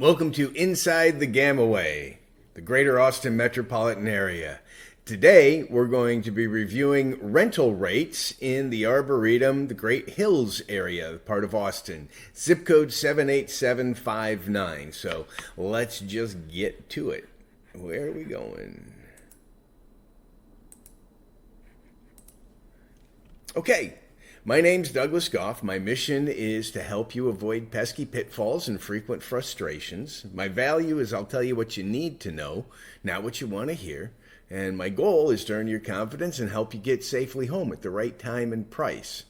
Welcome to Inside the Gamaway, the Greater Austin metropolitan area. Today, we're going to be reviewing rental rates in the Arboretum, the Great Hills area, part of Austin. Zip code 78759. So let's just get to it. Where are we going? Okay. My name's Douglas Goff. My mission is to help you avoid pesky pitfalls and frequent frustrations. My value is I'll tell you what you need to know, not what you want to hear. And my goal is to earn your confidence and help you get safely home at the right time and price.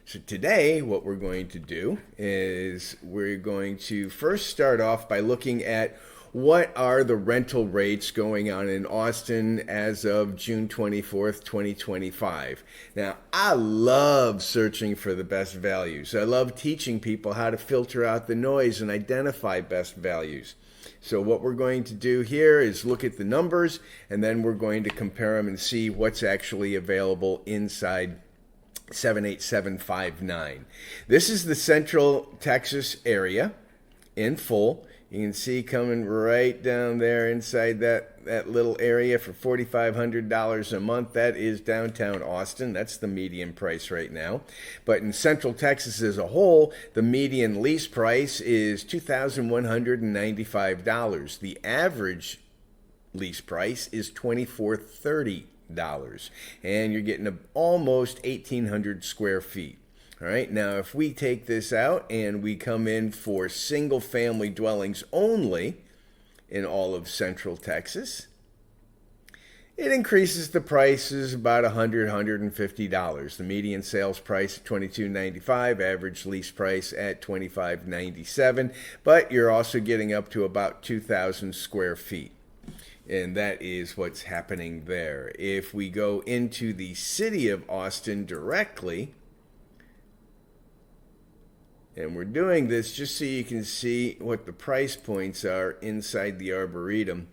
So today, what we're going to do is we're going to first start off by looking at what are the rental rates going on in Austin as of June 24th, 2025. Now, I love searching for the best values. I love teaching people how to filter out the noise and identify best values. So what we're going to do here is look at the numbers, and then we're going to compare them and see what's actually available inside 78759. This is the Central Texas area in full. You can see coming right down there inside that little area for $4,500 a month. That is downtown Austin. That's the median price right now. But in Central Texas as a whole, the median lease price is $2,195. The average lease price is $2,430. And you're getting almost 1,800 square feet. All right, now if we take this out and we come in for single family dwellings only in all of Central Texas, it increases the prices about $100, $150. The median sales price at $22.95, average lease price at $25.97, but you're also getting up to about 2,000 square feet. And that is what's happening there. If we go into the city of Austin directly, and we're doing this just so you can see what the price points are inside the Arboretum.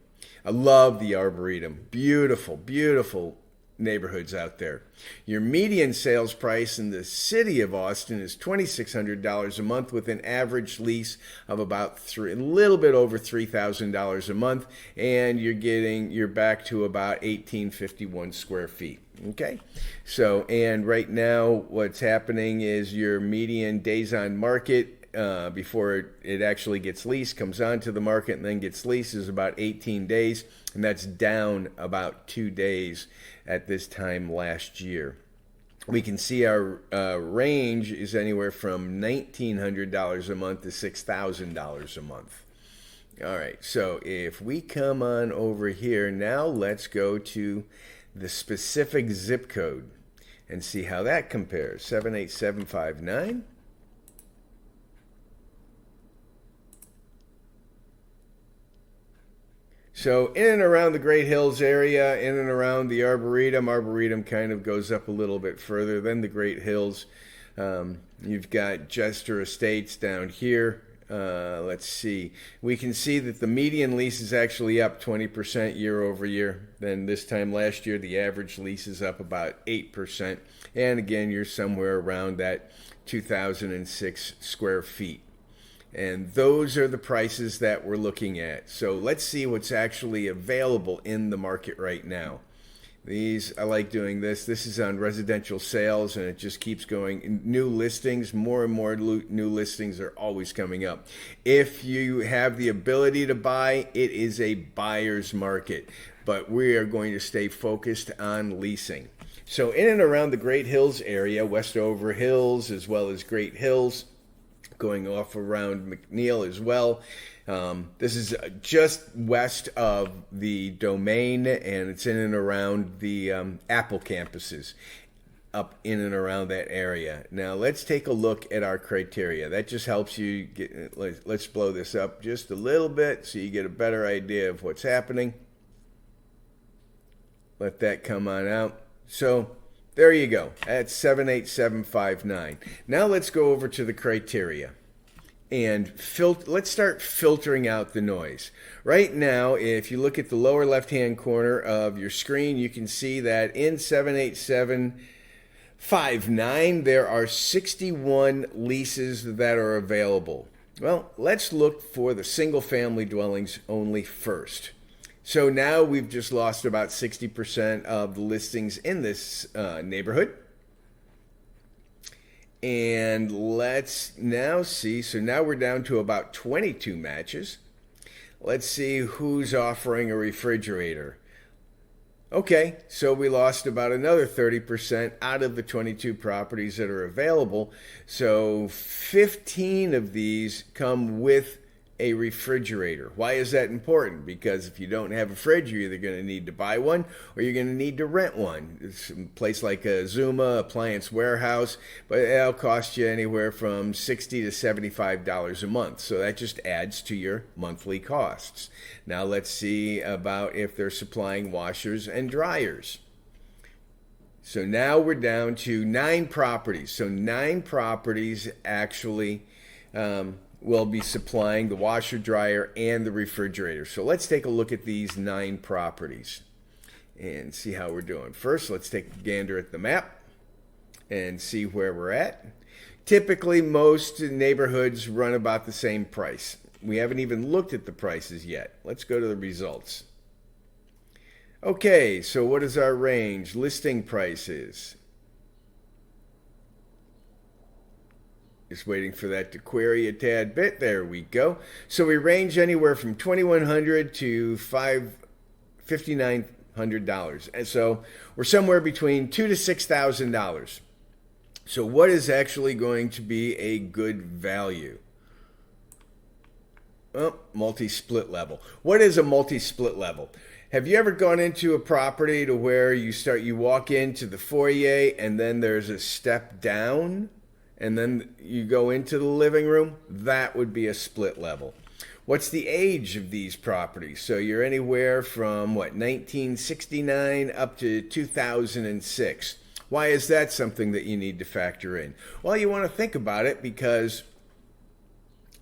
I love the Arboretum. Beautiful, beautiful neighborhoods out there. Your median sales price in the city of Austin is $2,600 a month with an average lease of about a little bit over $3,000 a month, and you're back to about 1,851 square feet. Okay, so and right now what's happening is your median days on market before it actually gets leased, comes onto the market and then gets leased is about 18 days, and that's down about 2 days at this time last year. We can see our range is anywhere from $1,900 a month to $6,000 a month. All right, so if we come on over here, now let's go to the specific zip code and see how that compares. 78759. So in and around the Great Hills area, in and around the Arboretum. Arboretum kind of goes up a little bit further than the Great Hills. You've got Jester Estates down here. Let's see. We can see that the median lease is actually up 20% year over year. Then this time last year, the average lease is up about 8%. And again, you're somewhere around that 2,006 square feet. And those are the prices that we're looking at. So let's see what's actually available in the market right now. I like doing this. This is on residential sales, and it just keeps going. New listings, more and more new listings are always coming up. If you have the ability to buy, it is a buyer's market, but we are going to stay focused on leasing. So in and around the Great Hills area, Westover Hills as well as Great Hills, going off around McNeil as well. This is just west of the Domain, and it's in and around the Apple campuses, up in and around that area. Now let's take a look at our criteria. That just helps you get. Let's blow this up just a little bit so you get a better idea of what's happening. Let that come on out. So there you go. That's 78759. Now let's go over to the criteria. And let's start filtering out the noise. Right now, if you look at the lower left-hand corner of your screen, you can see that in 78759, there are 61 leases that are available. Well, let's look for the single family dwellings only first. So now we've just lost about 60% of the listings in this neighborhood. And let's now see. So now we're down to about 22 matches. Let's see who's offering a refrigerator. Okay, so we lost about another 30% out of the 22 properties that are available. So 15 of these come with a refrigerator. Why is that important? Because if you don't have a fridge, you're either going to need to buy one or you're going to need to rent one. It's a place like a Zuma Appliance Warehouse, but it'll cost you anywhere from $60 to $75 a month. So that just adds to your monthly costs. Now let's see about if they're supplying washers and dryers. So now we're down to 9 properties. So 9 properties actually will be supplying the washer, dryer, and the refrigerator. So let's take a look at these 9 properties and see how we're doing. First, let's take a gander at the map and see where we're at. Typically, most neighborhoods run about the same price. We haven't even looked at the prices yet. Let's go to the results. Okay, so what is our range? Listing prices. Just waiting for that to query a tad bit. There we go. So we range anywhere from $2,100 to $5,900, and so we're somewhere between $2,000 to $6,000. So what is actually going to be a good value? Oh, multi-split level. What is a multi-split level? Have you ever gone into a property to where you walk into the foyer and then there's a step down? And then you go into the living room? That would be a split level. What's the age of these properties? So you're anywhere from, 1969 up to 2006. Why is that something that you need to factor in? Well, you want to think about it because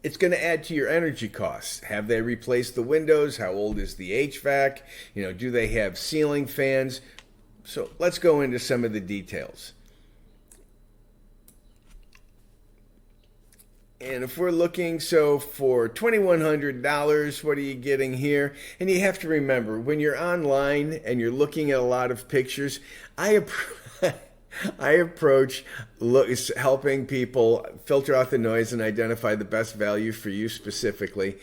it's going to add to your energy costs. Have they replaced the windows? How old is the HVAC? Do they have ceiling fans? So let's go into some of the details. And if we're looking, so for $2,100, what are you getting here? And you have to remember, when you're online and you're looking at a lot of pictures, I approach helping people filter out the noise and identify the best value for you specifically.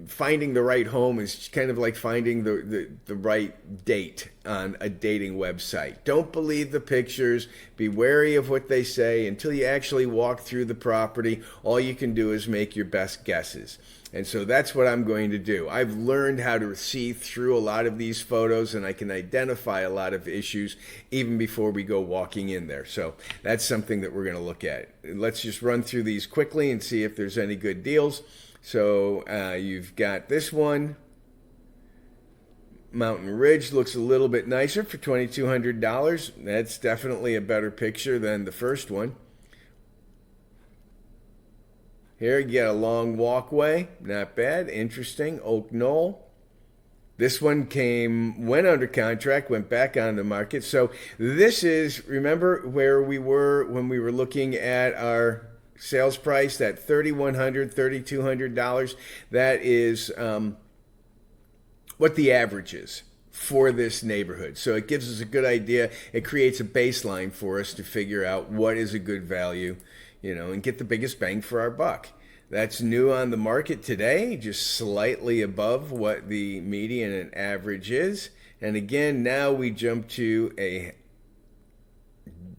Finding the right home is kind of like finding the right date on a dating website. Don't believe the pictures. Be wary of what they say. Until you actually walk through the property, all you can do is make your best guesses. And so that's what I'm going to do. I've learned how to see through a lot of these photos, and I can identify a lot of issues even before we go walking in there. So that's something that we're going to look at. Let's just run through these quickly and see if there's any good deals. So you've got this one. Mountain Ridge looks a little bit nicer for $2,200. That's definitely a better picture than the first one. Here you get a long walkway, not bad, interesting. Oak Knoll. This one went under contract, went back on the market. So this is, remember where we were when we were looking at our sales price, that $3,100, $3,200. That is what the average is for this neighborhood. So it gives us a good idea. It creates a baseline for us to figure out what is a good value, and get the biggest bang for our buck. That's new on the market today, just slightly above what the median and average is. And again, now we jump to a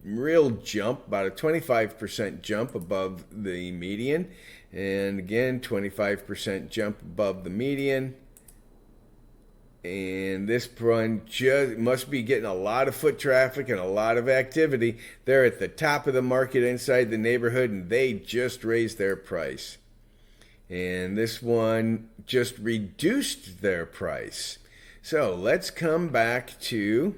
real jump, about a 25% jump above the median. And again, 25% jump above the median. And this one just must be getting a lot of foot traffic and a lot of activity. They're at the top of the market inside the neighborhood, and they just raised their price. And this one just reduced their price. So let's come back to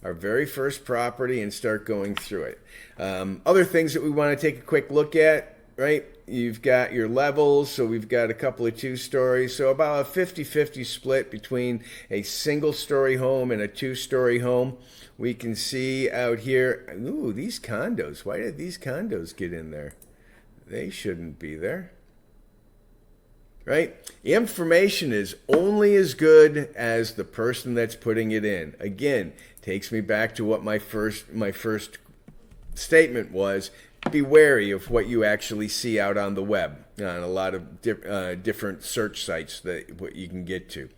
our very first property and start going through it. Other things that we want to take a quick look at, right? You've got your levels, so we've got a couple of 2-stories, so about a 50-50 split between a single-story home and a 2-story home. We can see out here, ooh, these condos. Why did these condos get in there? They shouldn't be there. right? Information is only as good as the person that's putting it in. Again, takes me back to what my first statement was. Be wary of what you actually see out on the web on a lot of different search sites that what you can get to.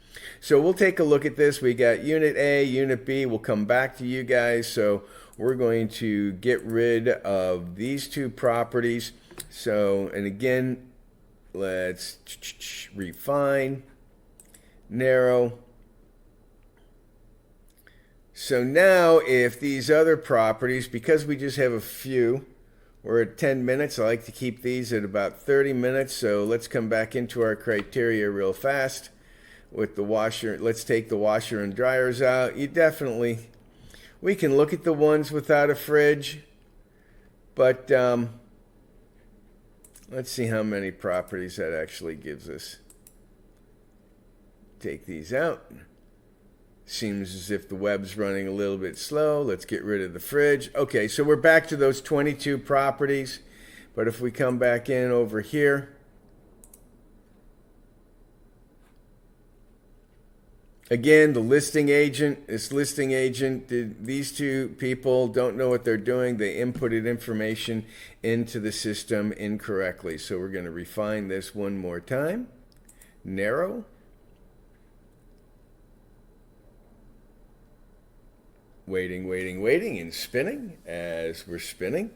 So we'll take a look at this. We got Unit A, Unit B. We'll come back to you guys. So we're going to get rid of these two properties. So, and again, let's refine, narrow. So now if these other properties, because we just have a few, we're at 10 minutes. I like to keep these at about 30 minutes. So let's come back into our criteria real fast with the washer. Let's take the washer and dryers out. We can look at the ones without a fridge, but let's see how many properties that actually gives us. Take these out. Seems as if the web's running a little bit slow. Let's get rid of the fridge. Okay, so we're back to those 22 properties. But if we come back in over here, again, the listing agent, these two people don't know what they're doing. They inputted information into the system incorrectly. So we're going to refine this one more time. Narrow. Waiting, and spinning as we're spinning.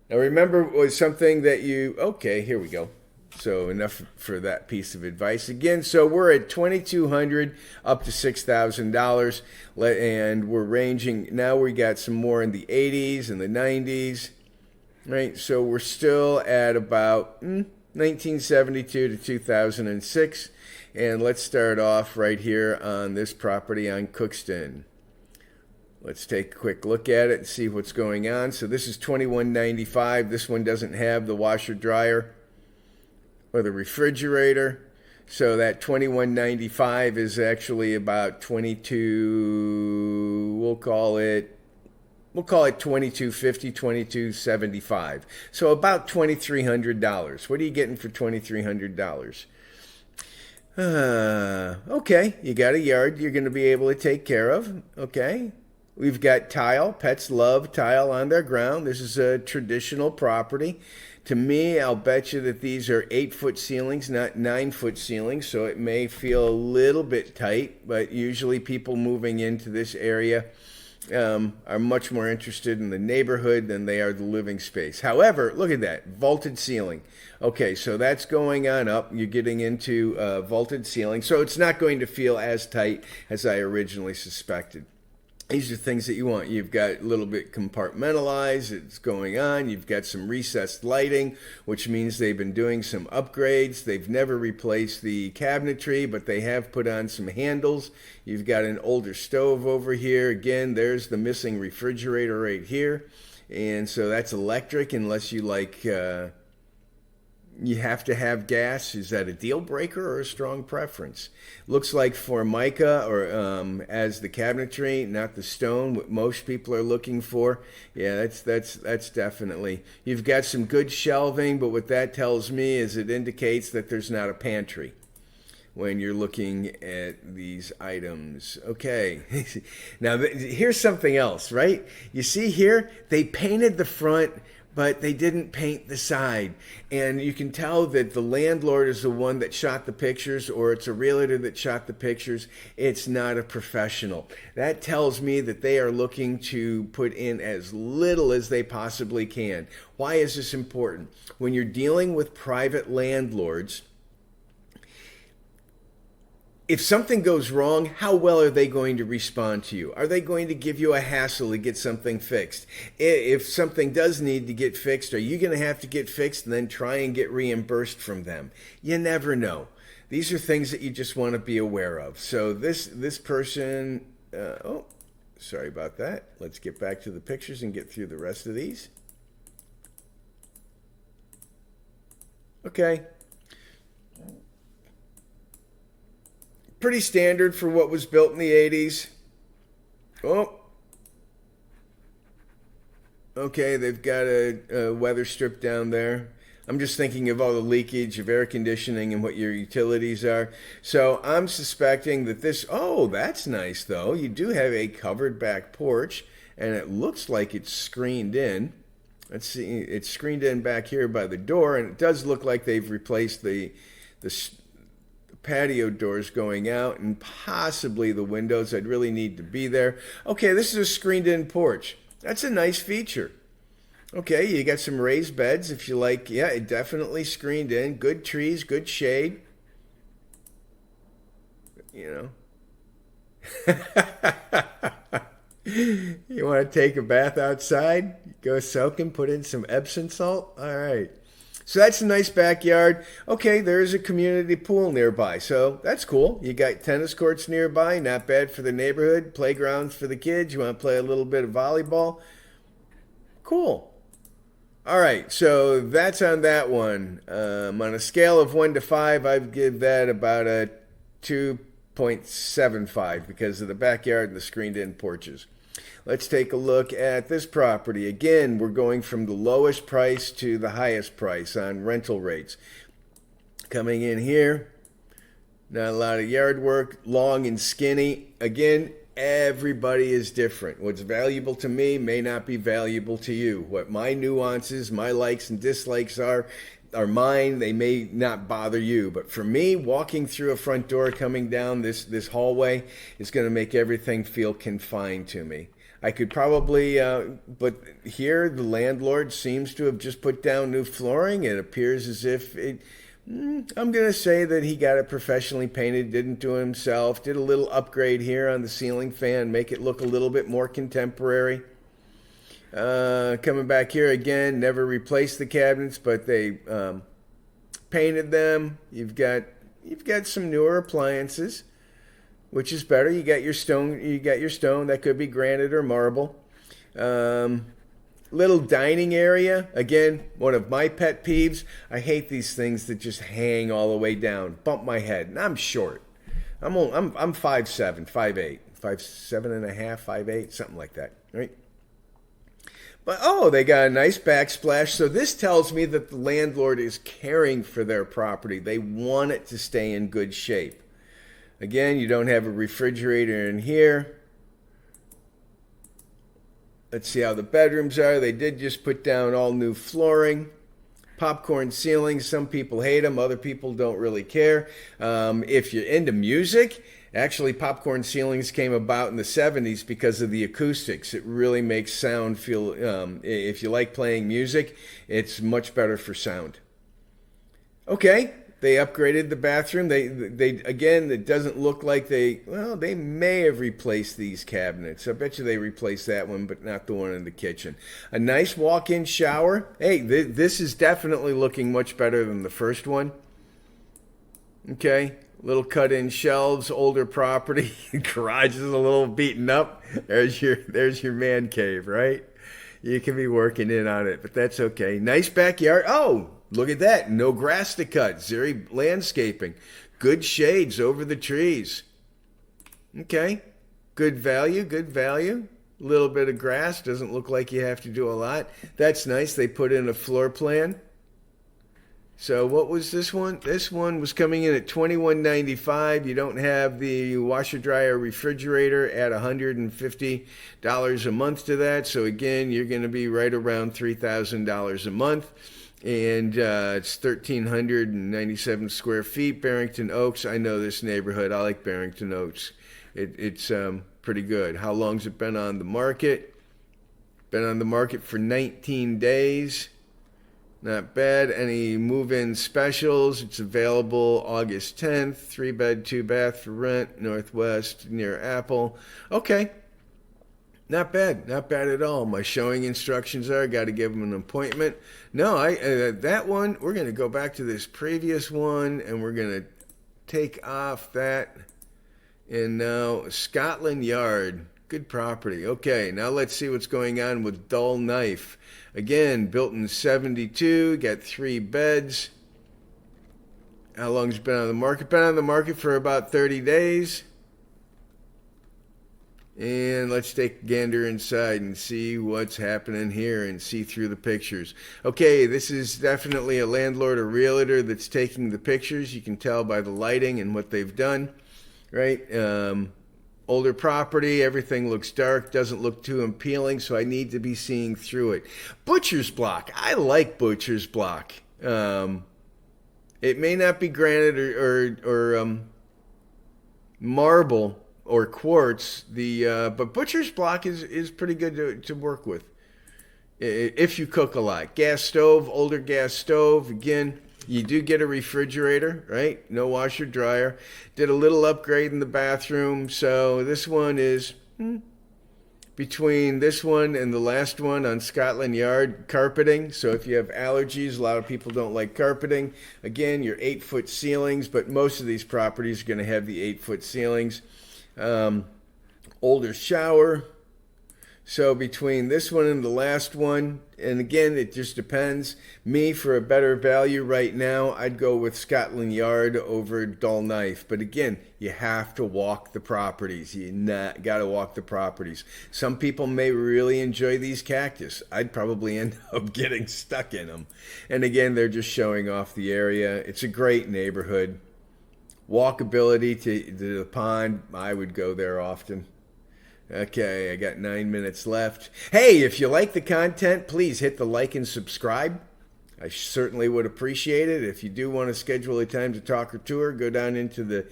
Now remember, it was something that okay, here we go. So enough for that piece of advice. Again, so we're at $2,200 up to $6,000, and we're ranging. Now we got some more in the 80s and the 90s, right? So we're still at about 1972 to 2006. And let's start off right here on this property on Cookston. Let's take a quick look at it and see what's going on. So this is $21.95. This one doesn't have the washer dryer or the refrigerator. So that $21.95 is actually about 22. We'll call it $22.50, $22.75. So about $2,300. What are you getting for $2,300? Okay, you got a yard you're going to be able to take care of. Okay, we've got tile. Pets love tile on their ground. This is a traditional property. To me, I'll bet you that these are 8-foot ceilings, not 9-foot ceilings, so it may feel a little bit tight, but usually people moving into this area are much more interested in the neighborhood than they are the living space. However, look at that, vaulted ceiling. Okay, so that's going on up. You're getting into vaulted ceiling, so it's not going to feel as tight as I originally suspected. These are things that you want. You've got a little bit compartmentalized. It's going on. You've got some recessed lighting, which means they've been doing some upgrades. They've never replaced the cabinetry, but they have put on some handles. You've got an older stove over here. Again, there's the missing refrigerator right here. And so that's electric unless you like... you have to have gas. Is that a deal breaker or a strong preference? Looks like Formica or as the cabinetry, not the stone, what most people are looking for. Yeah, that's definitely. You've got some good shelving, but what that tells me is it indicates that there's not a pantry when you're looking at these items. Okay, now here's something else, right? You see here, they painted the front, but they didn't paint the side. And you can tell that the landlord is the one that shot the pictures, or it's a realtor that shot the pictures. It's not a professional. That tells me that they are looking to put in as little as they possibly can. Why is this important? When you're dealing with private landlords, if something goes wrong, how well are they going to respond to you? Are they going to give you a hassle to get something fixed? If something does need to get fixed, are you going to have to get fixed and then try and get reimbursed from them? You never know. These are things that you just want to be aware of. So this person, sorry about that. Let's get back to the pictures and get through the rest of these. Okay. Pretty standard for what was built in the 80s. Oh. Okay, they've got a weather strip down there. I'm just thinking of all the leakage of air conditioning and what your utilities are. So I'm suspecting that this, oh, that's nice though. You do have a covered back porch and it looks like it's screened in. Let's see, it's screened in back here by the door, and it does look like they've replaced the patio doors going out and possibly the windows. I'd really need to be there. Okay, this is a screened in porch. That's a nice feature. Okay, you got some raised beds if you like. Yeah, it definitely screened in. Good trees, good shade. You know. You want to take a bath outside? Go soaking, put in some Epsom salt? All right. So that's a nice backyard. Okay, there's a community pool nearby, so that's cool. You got tennis courts nearby, not bad for the neighborhood. Playgrounds for the kids. You want to play a little bit of volleyball? Cool. All right, so that's on that one. On a scale of 1 to 5, I'd give that about a 2.75 because of the backyard and the screened-in porches. Let's take a look at this property. Again, we're going from the lowest price to the highest price on rental rates. Coming in here, not a lot of yard work, long and skinny. Again, everybody is different. What's valuable to me may not be valuable to you. What my nuances, my likes and dislikes are mine. They may not bother you. But for me, walking through a front door, coming down this hallway is going to make everything feel confined to me. I could probably, but here the landlord seems to have just put down new flooring. It appears as if I'm going to say that he got it professionally painted, didn't do it himself, did a little upgrade here on the ceiling fan, make it look a little bit more contemporary. Coming back here again, never replaced the cabinets, but they painted them. You've got some newer appliances, which is better. You got your stone. That could be granite or marble. Little dining area. Again, one of my pet peeves. I hate these things that just hang all the way down, bump my head. And I'm short. I'm 5'7", 5'8", 5'7.5", 5'8", something like that, right? But they got a nice backsplash. So this tells me that the landlord is caring for their property. They want it to stay in good shape. Again, you don't have a refrigerator in here. Let's see how the bedrooms are. They did just put down all new flooring. Popcorn ceilings. Some people hate them. Other people don't really care. If you're into music, actually popcorn ceilings came about in the 70s because of the acoustics. It really makes sound feel, if you like playing music, it's much better for sound. Okay. They upgraded the bathroom. They again, it doesn't look like they may have replaced these cabinets. I bet you they replaced that one, but not the one in the kitchen. A nice walk-in shower. Hey, this is definitely looking much better than the first one. Okay, little cut-in shelves, older property. Garage is a little beaten up. There's your man cave, right? You can be working in on it, but that's okay. Nice backyard. Oh, look at that. No grass to cut. Zero landscaping. Good shades over the trees. Okay. Good value. A little bit of grass. Doesn't look like you have to do a lot. That's nice. They put in a floor plan. So what was this one? This one was coming in at $21.95. You don't have the washer, dryer, refrigerator at $150 a month to that. So again, you're going to be right around $3,000 a month. And it's 1,397 square feet. Barrington Oaks. I know this neighborhood. I like Barrington Oaks. It's pretty good. How long's it been on the market? Been on the market for 19 days. Not bad. Any move-in specials? It's available August 10th. 3-bed, 2-bath for rent. Northwest near Apple. Okay. Not bad at all. My showing instructions are, got to give them an appointment. No, that one, we're going to go back to this previous one, and we're going to take off that. And now, Scotland Yard, good property. Okay, now let's see what's going on with Dull Knife. Again, built in 72, got 3 beds. How long has it been on the market? Been on the market for about 30 days. And let's take a gander inside and see what's happening here and see through the pictures. Okay, this is definitely a landlord or realtor that's taking the pictures. You can tell by the lighting and what they've done, right? Older property, everything looks dark, doesn't look too appealing, so I need to be seeing through it. Butcher's block. I like butcher's block. It may not be granite or marble or quartz, but butcher's block is pretty good to work with if you cook a lot. Gas stove, older gas stove. Again, you do get a refrigerator, right? No washer dryer. Did a little upgrade in the bathroom, so this one is between this one and the last one on Scotland Yard. Carpeting. So if you have allergies, a lot of people don't like carpeting. Again, your 8-foot ceilings, but most of these properties are going to have the 8-foot ceilings. Older shower. So between this one and the last one, and again, it just depends. Me, for a better value right now, I'd go with Scotland Yard over Dull Knife. But again, you have to walk the properties. You got to walk the properties. Some people may really enjoy these cactus. I'd probably end up getting stuck in them. And again, they're just showing off the area. It's a great neighborhood. Walkability to the pond, I would go there often. Okay, I got 9 minutes left. Hey, if you like the content, please hit the like and subscribe. I certainly would appreciate it. If you do want to schedule a time to talk or tour, go down into the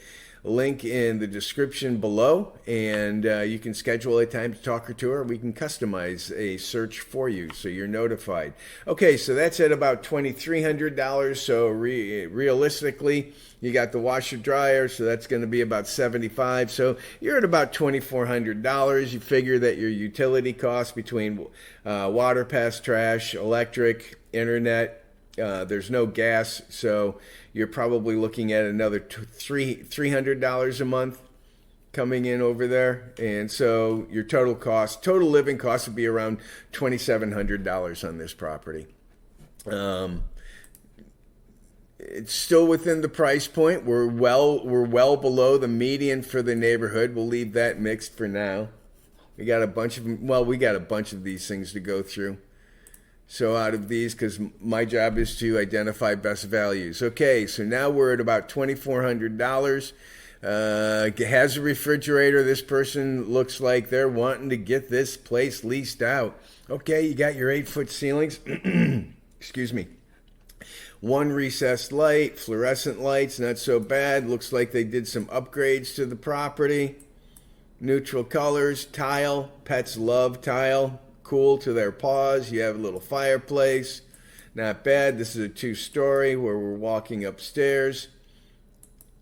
link in the description below, and you can schedule a time to talk or tour. We can customize a search for you so you're notified. Okay, so that's at about $2,300. So realistically, you got the washer dryer, so that's going to be about $75. So you're at about $2,400. You figure that your utility costs between water, pass, trash, electric, internet, there's no gas, so you're probably looking at another $300 a month coming in over there. And so your total living cost would be around $2,700 on this property. It's still within the price point. We're well below the median for the neighborhood. We'll leave that mixed for now. We got a bunch of these things to go through. So out of these, because my job is to identify best values. Okay, so now we're at about $2,400. Has a refrigerator. This person looks like they're wanting to get this place leased out. Okay, you got your 8-foot ceilings. Excuse me. One recessed light, fluorescent lights, not so bad. Looks like they did some upgrades to the property. Neutral colors, tile, pets love tile. Cool to their paws. You have a little fireplace. Not bad. This is a 2-story where we're walking upstairs.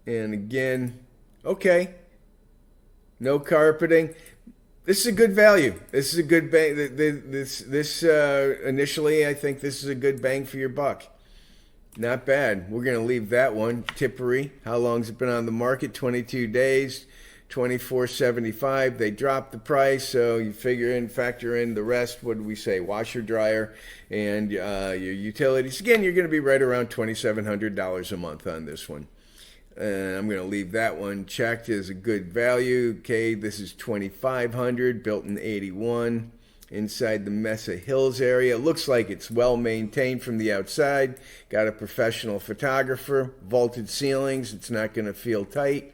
And again, okay. No carpeting. This is a good value. This is a good bang. Initially, I think this is a good bang for your buck. Not bad. We're going to leave that one. Tippery. How long's it been on the market? 22 days. $24.75. They dropped the price, so you factor in the rest. What did we say? Washer, dryer, and your utilities. Again, you're going to be right around $2,700 a month on this one. And I'm going to leave that one checked as a good value. Okay, this is $2,500, built in '81, inside the Mesa Hills area. Looks like it's well maintained from the outside. Got a professional photographer. Vaulted ceilings. It's not going to feel tight.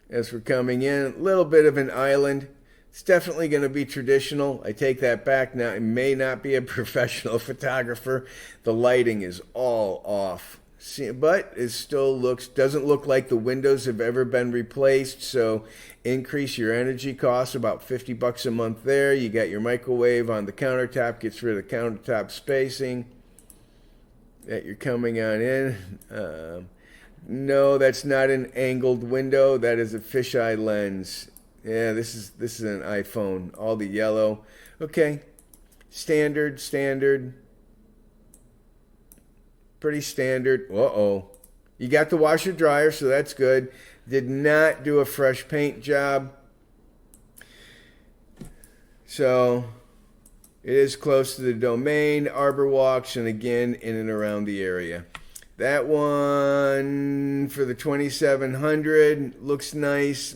As we're coming in, a little bit of an island. It's definitely going to be traditional. I take that back now. It may not be a professional photographer. The lighting is all off. But it still doesn't look like the windows have ever been replaced. So increase your energy costs about $50 a month there. You got your microwave on the countertop. Gets rid of countertop spacing that you're coming on in. No, that's not an angled window. That is a fisheye lens. Yeah, this is an iPhone. All the yellow. Okay. Standard. Pretty standard. Uh-oh. You got the washer dryer, so that's good. Did not do a fresh paint job. So it is close to the domain, arbor walks, and again, in and around the area. That one for the $2,700 looks nice.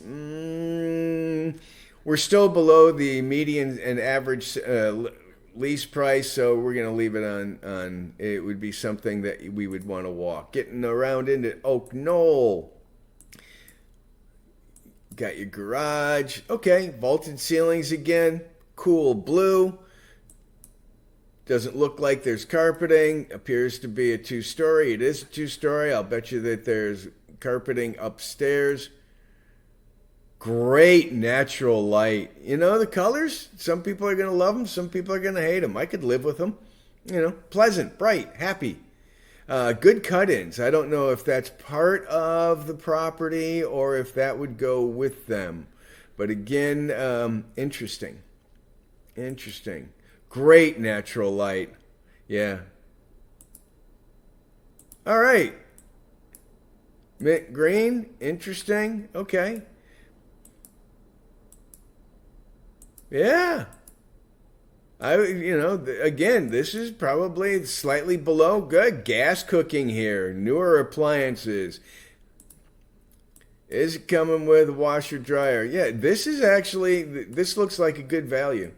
we're still below the median and average lease price, so we're going to leave it on. It would be something that we would want to walk. Getting around into Oak Knoll. Got your garage. Okay, vaulted ceilings again. Cool blue. Doesn't look like there's carpeting. Appears to be a 2-story. It is a 2-story. I'll bet you that there's carpeting upstairs. Great natural light. You know, the colors, some people are going to love them. Some people are going to hate them. I could live with them. You know, pleasant, bright, happy. Good cut-ins. I don't know if that's part of the property or if that would go with them. But again, interesting. Interesting. Great natural light. Yeah. All right. Mint green. Interesting. Okay. Yeah. Again, this is probably slightly below good. Gas cooking here. Newer appliances. Is it coming with a washer dryer? Yeah, this looks like a good value.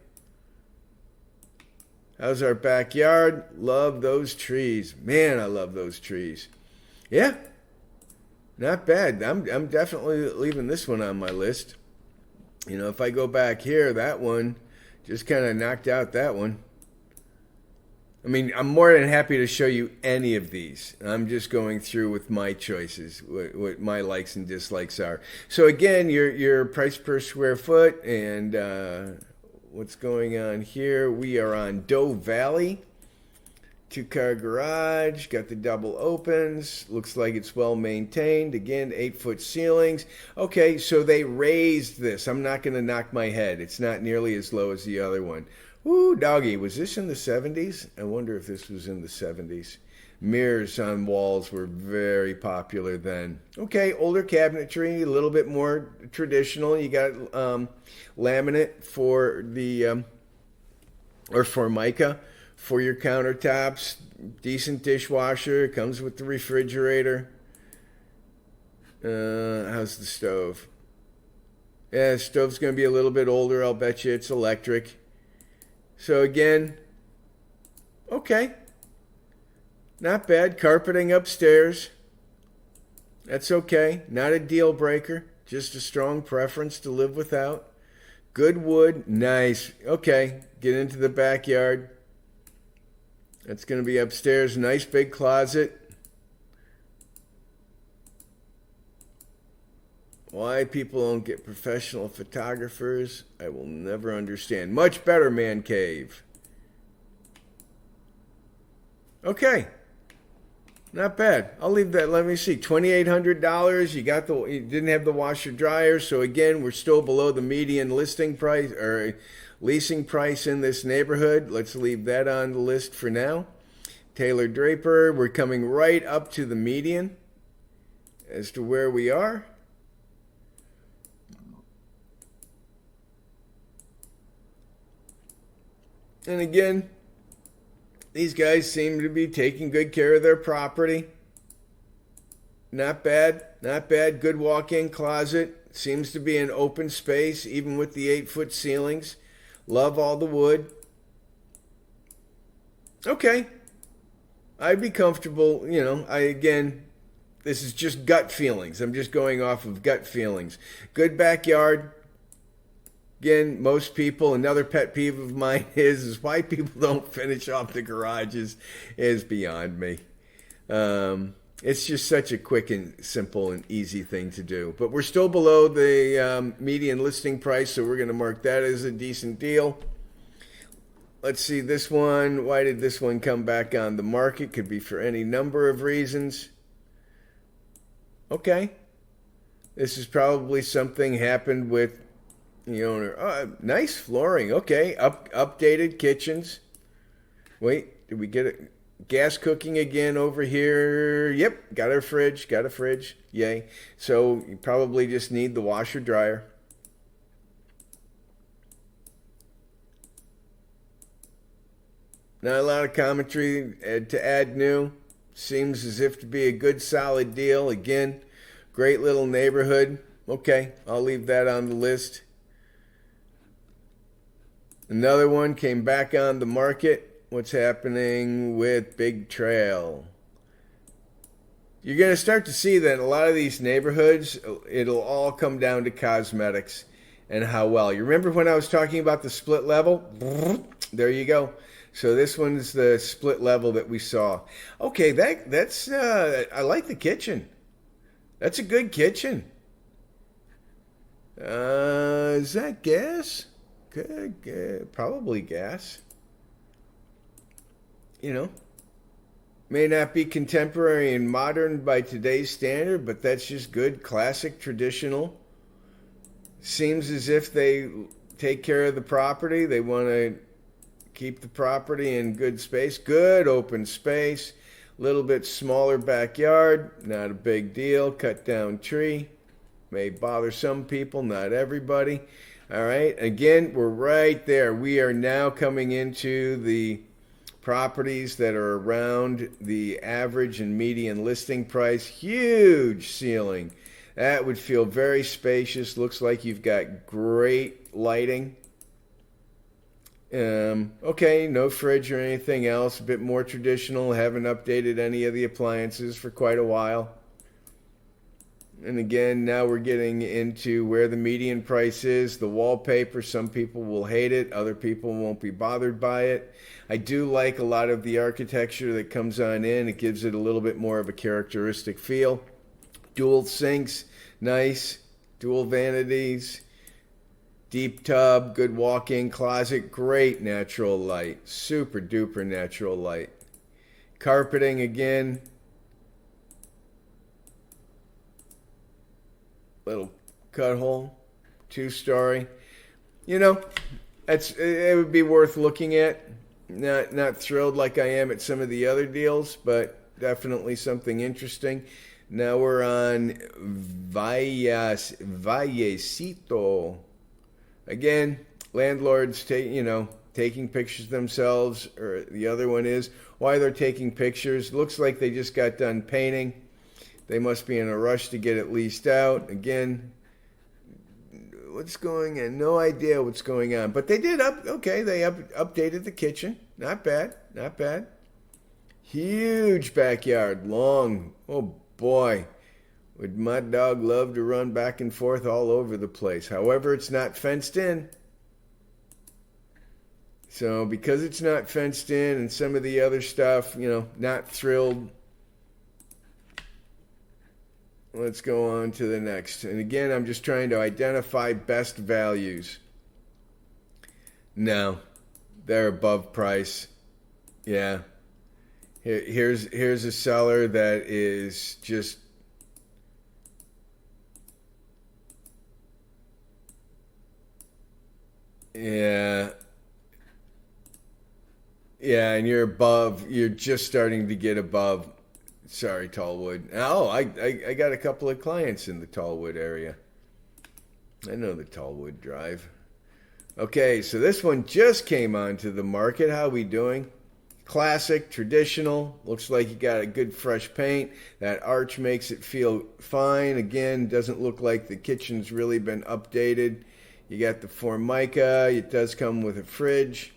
How's our backyard? Love those trees. Man, I love those trees. Yeah. Not bad. I'm definitely leaving this one on my list. You know, if I go back here, that one just kind of knocked out that one. I mean, I'm more than happy to show you any of these. I'm just going through with my choices, what my likes and dislikes are. So again, your price per square foot and what's going on here. We are on Doe Valley. 2-car garage, got the double opens, looks like it's well maintained. Again, 8-foot ceilings. Okay, so they raised this. I'm not going to knock my head. It's not nearly as low as the other one. Ooh, doggy, was this in the 70s? I wonder if this was in the 70s. Mirrors on walls were very popular then. Okay, older cabinetry, a little bit more traditional. You got laminate for the, or Formica. For your countertops, decent dishwasher, comes with the refrigerator. How's the stove? Yeah, the stove's going to be a little bit older. I'll bet you it's electric. So again, okay. Not bad. Carpeting upstairs. That's okay. Not a deal breaker. Just a strong preference to live without. Good wood. Nice. Okay. Get into the backyard. That's going to be upstairs. Nice big closet. Why people don't get professional photographers, I will never understand. Much better man cave. Okay. Not bad. I'll leave that. Let me see. $2,800. You didn't have the washer dryer. So again, we're still below the median listing price or leasing price in this neighborhood. Let's leave that on the list for now. Taylor Draper, we're coming right up to the median as to where we are. And again, these guys seem to be taking good care of their property. Not bad, not bad. Good walk-in closet. Seems to be an open space, even with the 8-foot ceilings. Love all the wood. Okay. I'd be comfortable, this is just gut feelings. I'm just going off of gut feelings. Good backyard. Again, most people, another pet peeve of mine is why people don't finish off the garages is beyond me. It's just such a quick and simple and easy thing to do. But we're still below the median listing price, so we're going to mark that as a decent deal. Let's see this one. Why did this one come back on the market? Could be for any number of reasons. Okay. This is probably something happened with the owner. Nice flooring. Okay. Updated kitchens. Wait, did we get it? Gas cooking again over here. Yep, got a fridge. Yay. So you probably just need the washer dryer. Not a lot of commentary to add new. Seems as if to be a good solid deal. Again, great little neighborhood. Okay, I'll leave that on the list. Another one came back on the market. What's happening with Big Trail? You're going to start to see that in a lot of these neighborhoods, it'll all come down to cosmetics and how well. You remember when I was talking about the split level? There you go. So this one's the split level that we saw. Okay, that's I like the kitchen. That's a good kitchen. Is that gas? Good. Probably gas. You know, may not be contemporary and modern by today's standard, but that's just good, classic, traditional. Seems as if they take care of the property. They want to keep the property in good space, good open space, a little bit smaller backyard, not a big deal, cut down tree. May bother some people, not everybody. All right, again, we're right there. We are now coming into the properties that are around the average and median listing price. Huge ceiling. That would feel very spacious. Looks like you've got great lighting. Okay, no fridge or anything else. A bit more traditional. Haven't updated any of the appliances for quite a while. And again, now we're getting into where the median price is. The wallpaper, some people will hate it. Other people won't be bothered by it. I do like a lot of the architecture that comes on in. It gives it a little bit more of a characteristic feel. Dual sinks, nice. Dual vanities. Deep tub, good walk-in closet. Great natural light. Super duper natural light. Carpeting again. Little cut hole, 2-story. You know, it would be worth looking at. Not thrilled like I am at some of the other deals, but definitely something interesting. Now we're on Vallecito. Again, landlords taking pictures themselves, or the other one is why they're taking pictures. Looks like they just got done painting. They must be in a rush to get it leased out. Again, what's going on? No idea what's going on. But they did updated the kitchen. Not bad. Not bad. Huge backyard. Long. Oh, boy. Would my dog love to run back and forth all over the place. However, it's not fenced in. So because it's not fenced in and some of the other stuff, not thrilled. Let's go on to the next. And again, I'm just trying to identify best values. No, they're above price. Yeah. Here's a seller that is just yeah, and you're just starting to get above. Sorry, Tallwood. Oh, I got a couple of clients in the Tallwood area. I know the Tallwood Drive. Okay, so this one just came onto the market. How we doing? Classic, traditional. Looks like you got a good fresh paint. That arch makes it feel fine. Again, doesn't look like the kitchen's really been updated. You got the Formica. It does come with a fridge.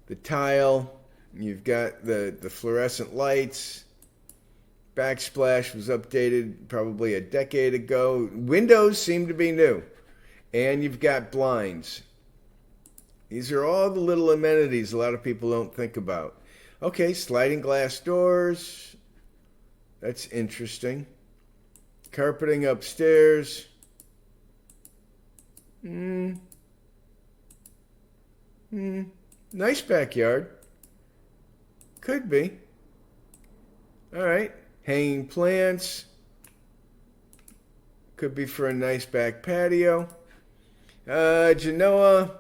The tile. You've got the fluorescent lights. Backsplash was updated probably a decade ago. Windows seem to be new. And you've got blinds. These are all the little amenities a lot of people don't think about. Okay, sliding glass doors. That's interesting. Carpeting upstairs. Nice backyard. Could be. All right. Hanging plants. Could be for a nice back patio. Genoa,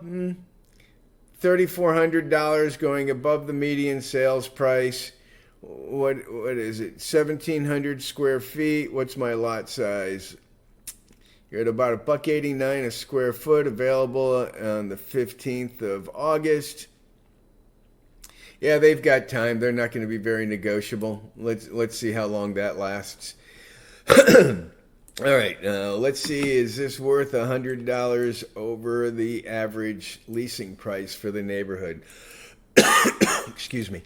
$3,400 going above the median sales price. What is it? 1,700 square feet. What's my lot size? You're at about $1.89 a square foot, available on the 15th of August. Yeah, they've got time. They're not going to be very negotiable. Let's see how long that lasts. All right, let's see. Is this worth $100 over the average leasing price for the neighborhood? Excuse me.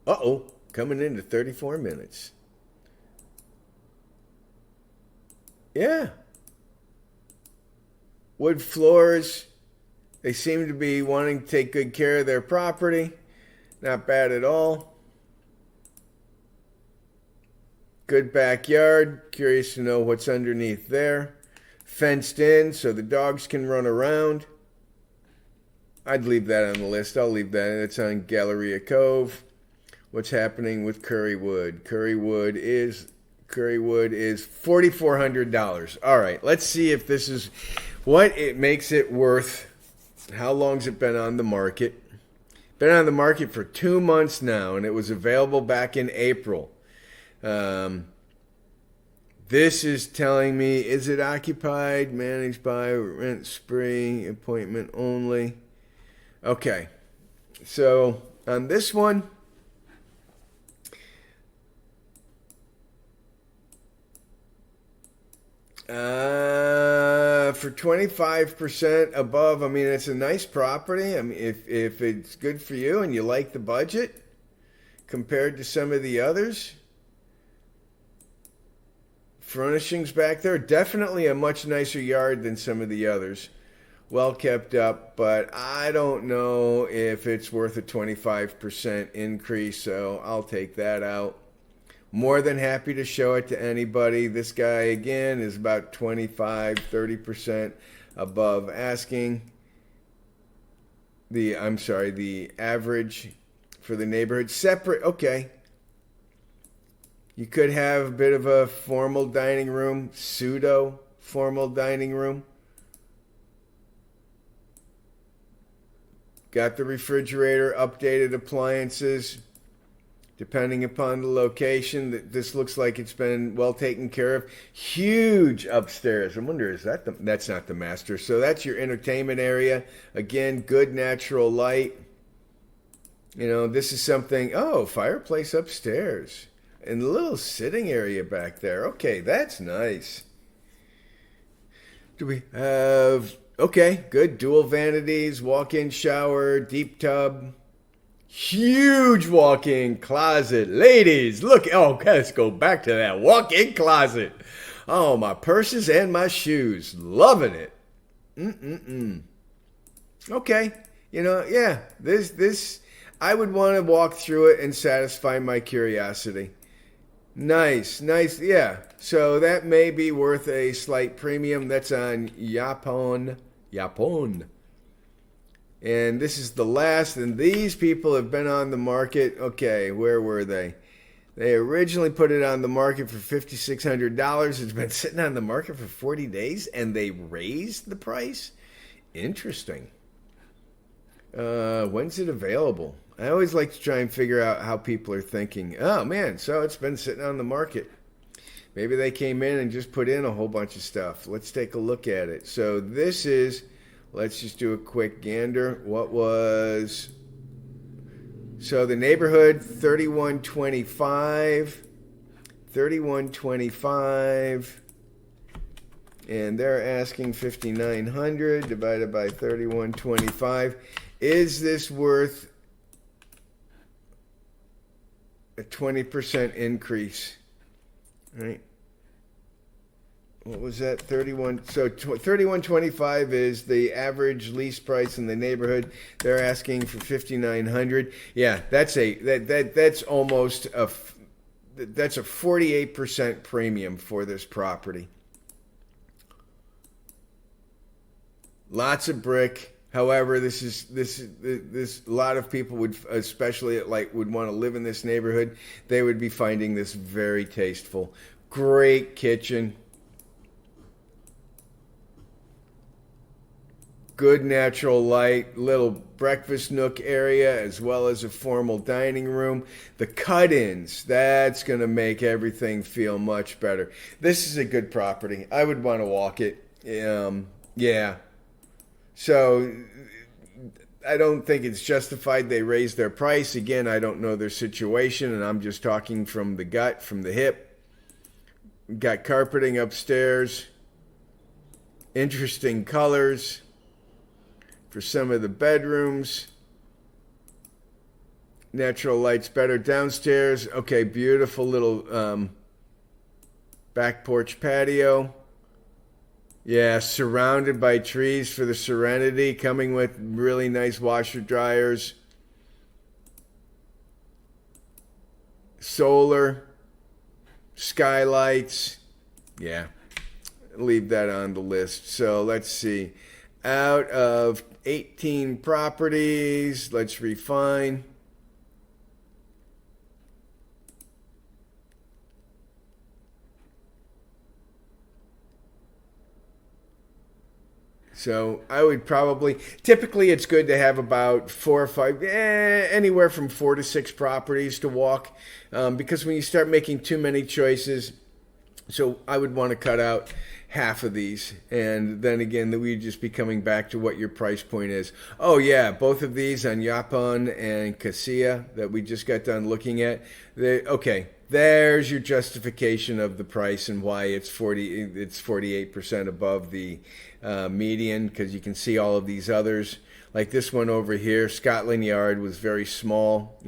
Uh-oh, coming into 34 minutes. Yeah. Wood floors. They seem to be wanting to take good care of their property. Not bad at all. Good backyard. Curious to know what's underneath there. Fenced in so the dogs can run around. I'd leave that on the list. I'll leave that. It's on Galleria Cove. What's happening with Currywood? Currywood is $4,400. All right, let's see if this is what it makes it worth. How long's it been on the market? Been on the market for 2 months now, and it was available back in April. This is telling me, is it occupied, managed by, rent spree, appointment only? Okay, so on this one, for 25% above, I mean, it's a nice property. I mean, if it's good for you and you like the budget compared to some of the others. Furnishings back there, definitely a much nicer yard than some of the others. Well kept up, but I don't know if it's worth a 25% increase, so I'll take that out. More than happy to show it to anybody. This guy, again, is about 25-30% above asking. The average for the neighborhood. Separate, okay. You could have a bit of a formal dining room, pseudo-formal dining room. Got the refrigerator, updated appliances. Depending upon the location, this looks like it's been well taken care of. Huge upstairs. I wonder, that's not the master. So that's your entertainment area. Again, good natural light. You know, this is something, fireplace upstairs. And a little sitting area back there. Okay, that's nice. Do we have... Okay, good. Dual vanities, walk-in shower, deep tub. Huge walk-in closet. Ladies, look. Oh, let's go back to that walk-in closet. Oh, my purses and my shoes. Loving it. Okay. You know, yeah. This, I would want to walk through it and satisfy my curiosity. Nice. Yeah. So that may be worth a slight premium. That's on Yapon. And this is the last. And these people have been on the market. Okay, where were they? They originally put it on the market for $5,600. It's been sitting on the market for 40 days, and they raised the price? Interesting. When's it available? I always like to try and figure out how people are thinking. Oh, man, so it's been sitting on the market. Maybe they came in and just put in a whole bunch of stuff. Let's take a look at it. So this is, let's just do a quick gander. So the neighborhood, 3125, and they're asking 5,900 divided by 3125. Is this worth a 20% increase? Right? What was that? 3125 is the average lease price in the neighborhood. They're asking for 5,900. Yeah, that's almost that's a 48% premium for this property. Lots of brick. However, this a lot of people would, especially would want to live in this neighborhood. They would be finding this very tasteful. Great kitchen. Good natural light, little breakfast nook area, as well as a formal dining room. The cut-ins, that's going to make everything feel much better. This is a good property. I would want to walk it. Yeah. So I don't think it's justified they raised their price. Again, I don't know their situation, and I'm just talking from the gut, from the hip. Got carpeting upstairs. Interesting colors for some of the bedrooms. Natural light's better downstairs. Okay, beautiful little back porch patio. Yeah, surrounded by trees for the serenity, coming with really nice washer dryers. Solar, skylights. Yeah, leave that on the list. So let's see. Out of 18 properties, let's refine. So I would probably, typically it's good to have about 4 or 5, anywhere from 4 to 6 properties to walk, because when you start making too many choices, so I would want to cut out half of these, and then again, we'd just be coming back to what your price point is. Oh yeah, both of these on Yapon and Casilla that we just got done looking at. Okay, there's your justification of the price and why it's 48% above the median, because you can see all of these others. Like this one over here, Scotland Yard was very small,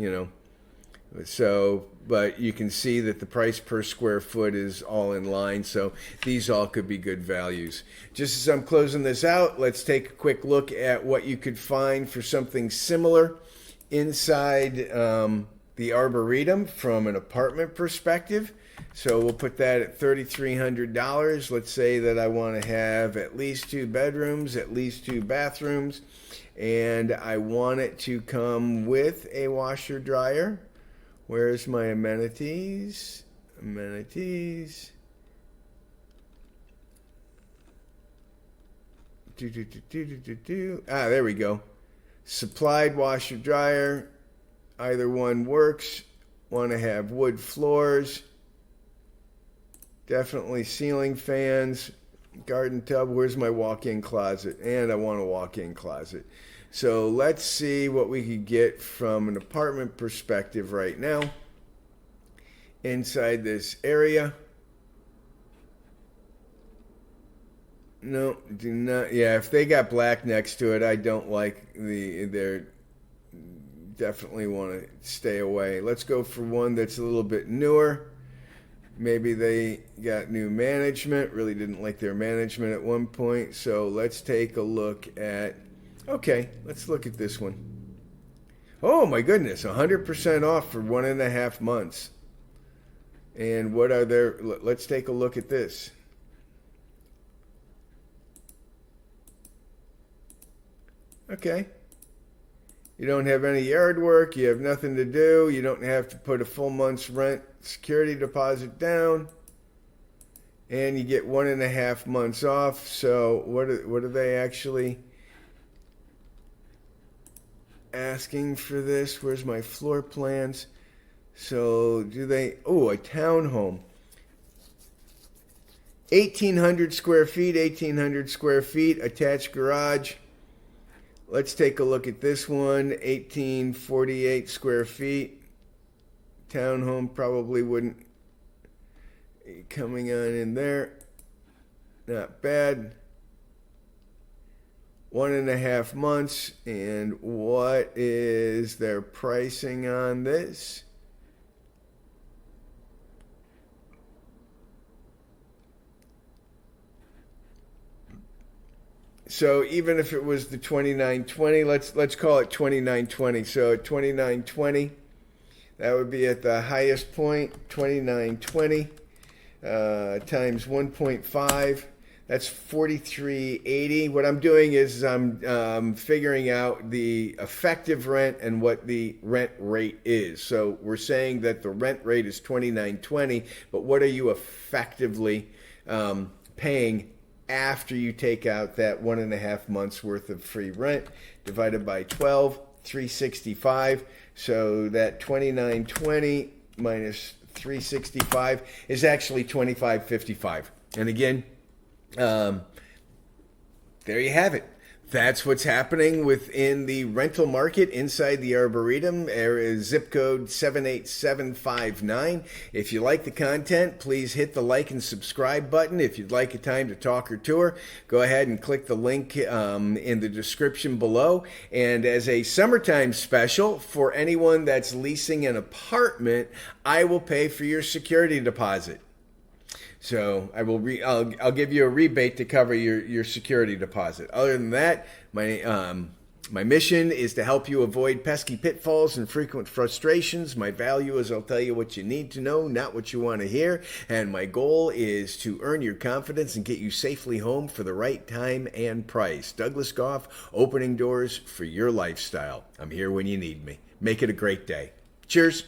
so, but you can see that the price per square foot is all in line, so these all could be good values. Just as I'm closing this out, let's take a quick look at what you could find for something similar inside the Arboretum from an apartment perspective. So we'll put that at $3,300. Let's say that I want to have at least 2 bedrooms, at least 2 bathrooms, and I want it to come with a washer dryer. Where's my amenities? Amenities. Ah, there we go. Supplied washer dryer. Either one works. Want to have wood floors. Definitely ceiling fans. Garden tub. Where's my walk-in closet? And I want a walk-in closet. So let's see what we could get from an apartment perspective right now inside this area. No, do not. Yeah, if they got black next to it, I don't like they're definitely want to stay away. Let's go for one that's a little bit newer. Maybe they got new management, really didn't like their management at one point. So let's take a look at, okay, let's look at this one. Oh my goodness, 100% off for 1.5 months. And what are their, let's take a look at this. Okay. You don't have any yard work, you have nothing to do, you don't have to put a full month's rent security deposit down, and you get 1.5 months off. So what are they actually asking for this? Where's my floor plans? So do they, oh, a townhome. 1,800 square feet, 1,800 square feet, attached garage. Let's take a look at this one, 1,848 square feet. Townhome probably wouldn't coming on in there. Not bad. 1.5 months. And what is their pricing on this? So even if it was the 2920, let's call it 2920. So at 2920, that would be at the highest point, 2920 times 1.5. That's 4380. What I'm doing is I'm figuring out the effective rent and what the rent rate is. So we're saying that the rent rate is 2920, but what are you effectively paying after you take out that 1.5 months worth of free rent, divided by 12, 365. So that 2920 minus 365 is actually 2555. And again, there you have it. That's what's happening within the rental market inside the Arboretum. Zip code 78759. If you like the content, please hit the like and subscribe button. If you'd like a time to talk or tour, go ahead and click the link in the description below. And as a summertime special, for anyone that's leasing an apartment, I will pay for your security deposit. So I'll give you a rebate to cover your security deposit. Other than that, my mission is to help you avoid pesky pitfalls and frequent frustrations. My value is I'll tell you what you need to know, not what you want to hear. And my goal is to earn your confidence and get you safely home for the right time and price. Douglas Goff, opening doors for your lifestyle. I'm here when you need me. Make it a great day. Cheers.